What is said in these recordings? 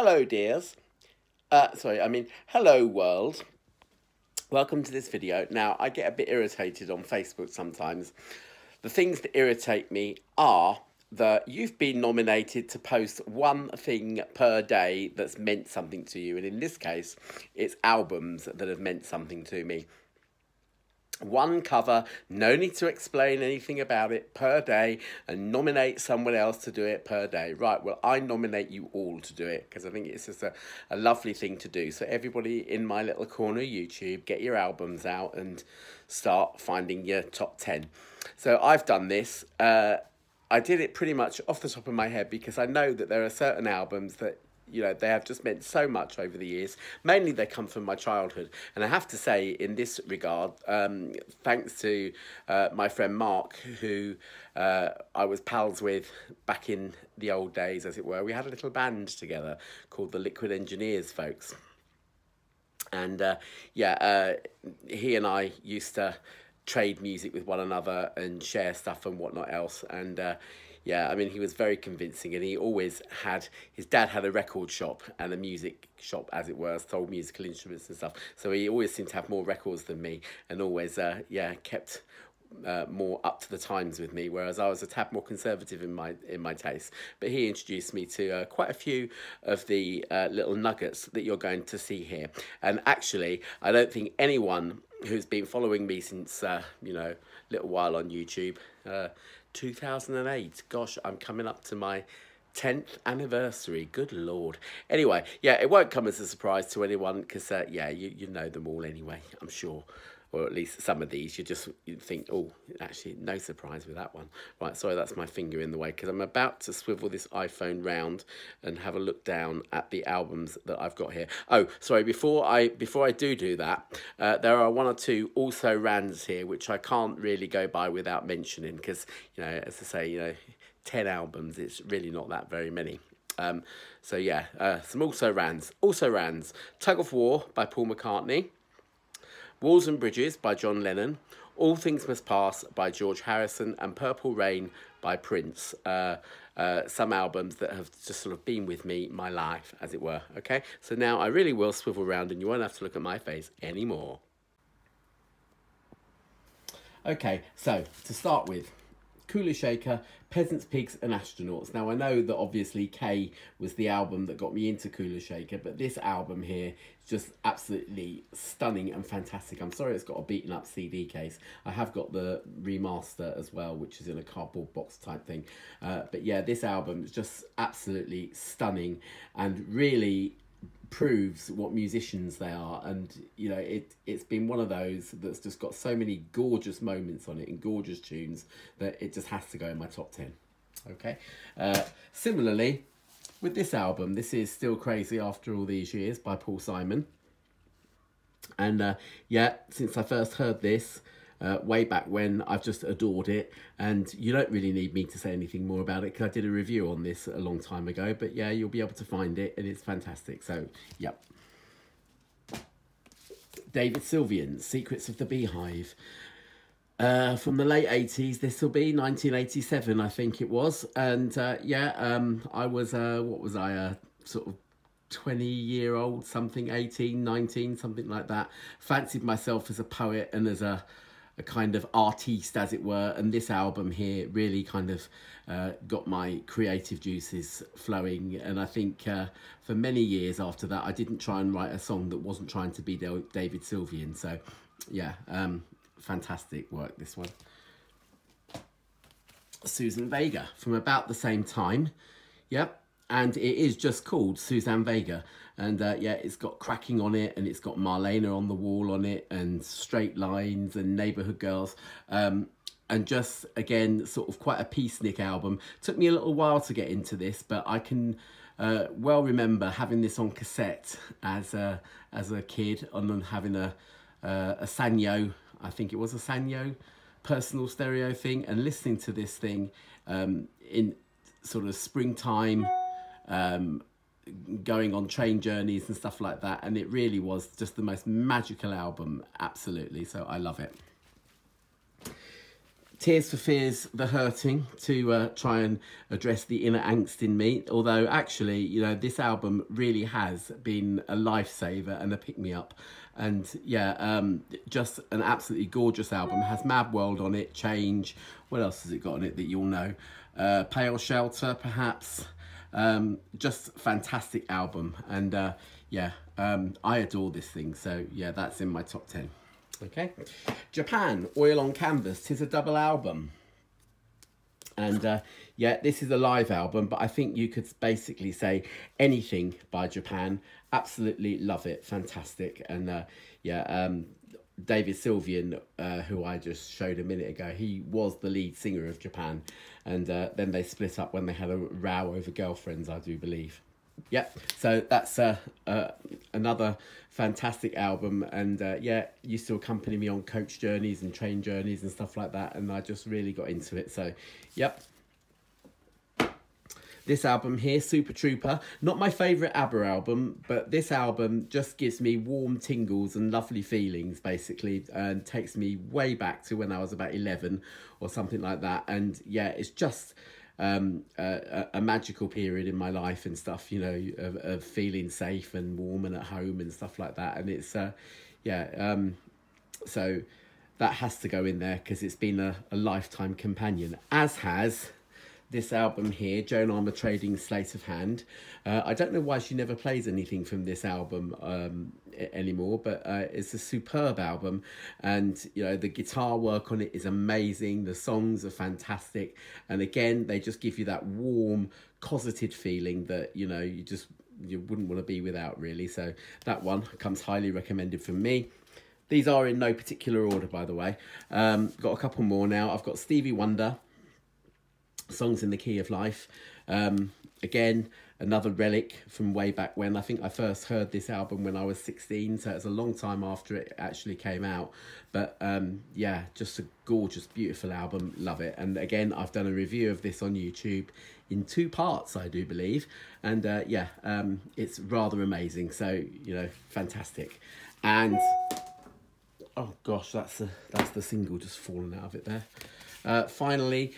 Hello dears, hello world. Welcome to this video. Now, I get a bit irritated on Facebook sometimes. The things that irritate me are that you've been nominated to post one thing per day that's meant something to you. And in this case, it's albums that have meant something to me. One cover, no need to explain anything about it, per day, and nominate someone else to do it per day. Right, well, I nominate you all to do it because I think it's just a lovely thing to do. So everybody in my little corner of YouTube, get your albums out and start finding your top 10. So I've done this. I did it pretty much off the top of my head because I know that there are certain albums that they have just meant so much over the years. Mainly they come from my childhood. And I have to say, in this regard, thanks to my friend Mark, who I was pals with back in the old days, as it were. We had a little band together called the Liquid Engineers, folks. And he and I used to trade music with one another and share stuff and whatnot else. And yeah, I mean, he was very convincing, and he always had, his dad had a record shop and a music shop, as it were, sold musical instruments and stuff. So he always seemed to have more records than me, and always, kept more up to the times with me, whereas I was a tad more conservative in my taste. But he introduced me to quite a few of the little nuggets that you're going to see here. And actually, I don't think anyone who's been following me since, little while on YouTube, 2008. Gosh, I'm coming up to my 10th anniversary. Good Lord. Anyway, yeah, it won't come as a surprise to anyone because, you know them all anyway, I'm sure. Or at least some of these, you think, oh, actually, no surprise with that one. Right, sorry, that's my finger in the way, because I'm about to swivel this iPhone round and have a look down at the albums that I've got here. Oh, sorry, before I do that, there are one or two also rans here, which I can't really go by without mentioning, because, as I say, 10 albums, it's really not that very many. So, yeah, some also rans. Also rans, Tug of War by Paul McCartney. Walls and Bridges by John Lennon, All Things Must Pass by George Harrison, and Purple Rain by Prince. Some albums that have just sort of been with me, my life, as it were. Okay, so now I really will swivel around and you won't have to look at my face anymore. Okay, so to start with, Kula Shaker, Peasants, Pigs and Astronauts. Now I know that obviously K was the album that got me into Kula Shaker, but this album here is just absolutely stunning and fantastic. I'm sorry it's got a beaten up CD case. I have got the remaster as well, which is in a cardboard box type thing. But yeah, this album is just absolutely stunning and really proves what musicians they are. And it's been one of those that's just got so many gorgeous moments on it and gorgeous tunes that it just has to go in my top 10. Okay, similarly with this album, this is Still Crazy After All These Years by Paul Simon. And since I first heard this way back when, I've just adored it, and you don't really need me to say anything more about it because I did a review on this a long time ago. But yeah, you'll be able to find it and it's fantastic. So yep. David Sylvian's Secrets of the Beehive, from the late 80s. This will be 1987, I think it was. And I was what was I, sort of 20-year-old, something, 18, 19, something like that. Fancied myself as a poet and as a kind of artiste, as it were, and this album here really kind of got my creative juices flowing. And I think for many years after that, I didn't try and write a song that wasn't trying to be David Sylvian. So yeah, fantastic work, this one. Suzanne Vega, from about the same time. Yep. And it is just called Suzanne Vega. And it's got Cracking on it, and it's got Marlena on the Wall on it, and Straight Lines and Neighbourhood Girls. And just, again, sort of quite a peacenik album. Took me a little while to get into this, but I can well remember having this on cassette as a kid, and then having a Sanyo, I think it was a Sanyo personal stereo thing, and listening to this thing in sort of springtime, going on train journeys and stuff like that, and it really was just the most magical album, absolutely. So I love it. Tears for Fears, The Hurting, to try and address the inner angst in me. Although actually, you know, this album really has been a lifesaver and a pick-me-up. And yeah, just an absolutely gorgeous album. It has Mad World on it, Change. What else has it got on it that you'll know? Pale Shelter, perhaps. Just fantastic album. And yeah, I adore this thing. So yeah, that's in my top 10. Okay, Japan, Oil on Canvas. 'Tis a double album. And yeah, this is a live album, but I think you could basically say anything by Japan. Absolutely love it. Fantastic. And yeah, David Sylvian, who I just showed a minute ago, he was the lead singer of Japan. And then they split up when they had a row over girlfriends, I do believe. Yep, so that's another fantastic album, and yeah, used to accompany me on coach journeys and train journeys and stuff like that, and I just really got into it. So yep, this album here, Super Trooper, not my favourite ABBA album, but this album just gives me warm tingles and lovely feelings, basically, and takes me way back to when I was about 11 or something like that. And yeah, it's just a magical period in my life and stuff, you know, of feeling safe and warm and at home and stuff like that. And it's yeah, so that has to go in there because it's been a lifetime companion, as has this album here, Joan Armour Trading Slate of Hand. I don't know why she never plays anything from this album anymore, but it's a superb album, and you know, the guitar work on it is amazing, the songs are fantastic, and again, they just give you that warm, cosseted feeling that, you know, you wouldn't want to be without, really. So that one comes highly recommended from me. These are in no particular order, by the way. Got a couple more now. I've got Stevie Wonder, Songs in the Key of Life. Again, another relic from way back when. I think I first heard this album when I was 16, so it's a long time after it actually came out. But yeah, just a gorgeous, beautiful album. Love it. And again, I've done a review of this on YouTube in 2 parts, I do believe. And yeah, it's rather amazing. So, you know, fantastic. And oh gosh, that's the single just fallen out of it there. Finally,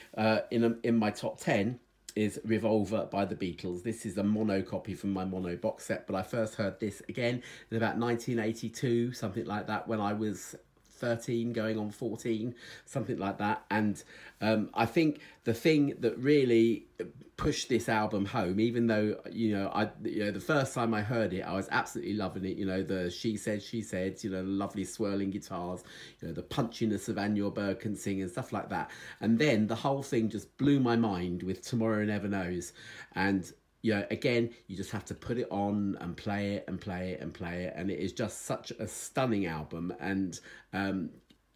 in my top 10 is Revolver by the Beatles. This is a mono copy from my mono box set, but I first heard this again in about 1982, something like that, when I was 13 going on 14, something like that. And I think the thing that really pushed this album home, even though, you know, the first time I heard it, I was absolutely loving it. You know, the she said, you know, the lovely swirling guitars, you know, the punchiness of Anya Berkensing and stuff like that. And then the whole thing just blew my mind with Tomorrow Never Knows. And you know, again, you just have to put it on and play it and play it and play it. And it is just such a stunning album, and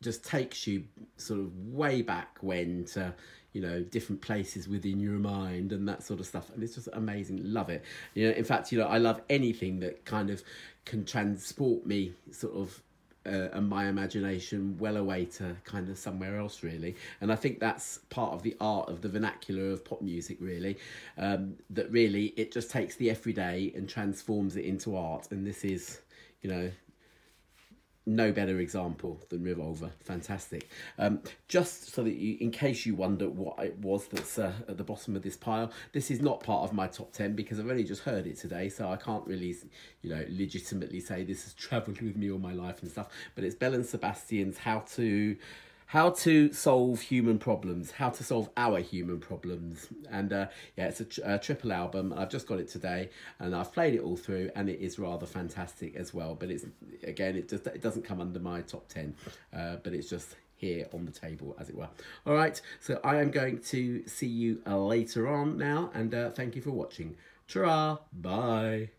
just takes you sort of way back when to, you know, different places within your mind and that sort of stuff. And it's just amazing. Love it. You know, in fact, you know, I love anything that kind of can transport me sort of and my imagination well away to kind of somewhere else, really. And I think that's part of the art of the vernacular of pop music, really, that really it just takes the everyday and transforms it into art. And this is, you know, no better example than Revolver. Fantastic. Just so that you, in case you wonder what it was that's at the bottom of this pile, this is not part of my top 10 because I've only just heard it today, so I can't really, you know, legitimately say this has travelled with me all my life and stuff. But it's Bell and Sebastian's How to Solve Human Problems, How to Solve Our Human Problems. And yeah, it's a triple album. I've just got it today and I've played it all through, and it is rather fantastic as well. But it's, again, it doesn't come under my top 10, but it's just here on the table, as it were. All right, so I am going to see you later on now, and thank you for watching. Ta-ra, bye.